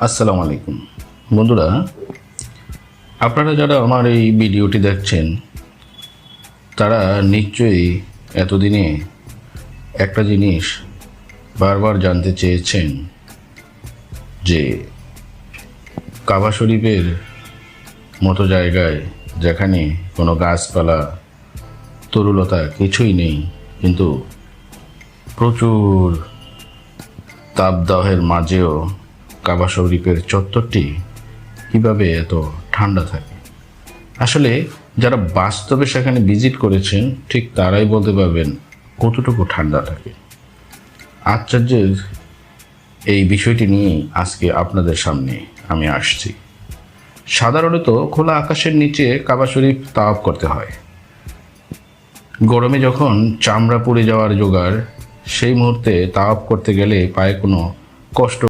আসসালামু আলাইকুম বন্ধুরা, আপনারা যারা আমার এই ভিডিওটি দেখছেন তারা নিশ্চয়ই এতদিনে একটা জিনিস বারবার জানতে চেয়েছেন যে কাবা শরীফের মতো জায়গায় যেখানে কোনো গাছপালা তরুলতা কিছুই নেই, কিন্তু প্রচুর তাপদাহের মাঝেও কাবা শরীফের চত্বরটি কীভাবে এত ঠান্ডা থাকে। আসলে যারা বাস্তবে সেখানে ভিজিট করেছেন ঠিক তারাই বলতে পারবেন কতটুকু ঠান্ডা থাকে। আশ্চর্যের এই বিষয়টি নিয়ে আজকে আপনাদের সামনে আমি আসছি। সাধারণত খোলা আকাশের নিচে কাবা শরীফ তাওয়াফ করতে হয়। গরমে যখন চামড়া পুড়ে যাওয়ার জোগাড়, সেই মুহূর্তে তাওয়াফ করতে গেলে পায়ে কোনো কষ্ট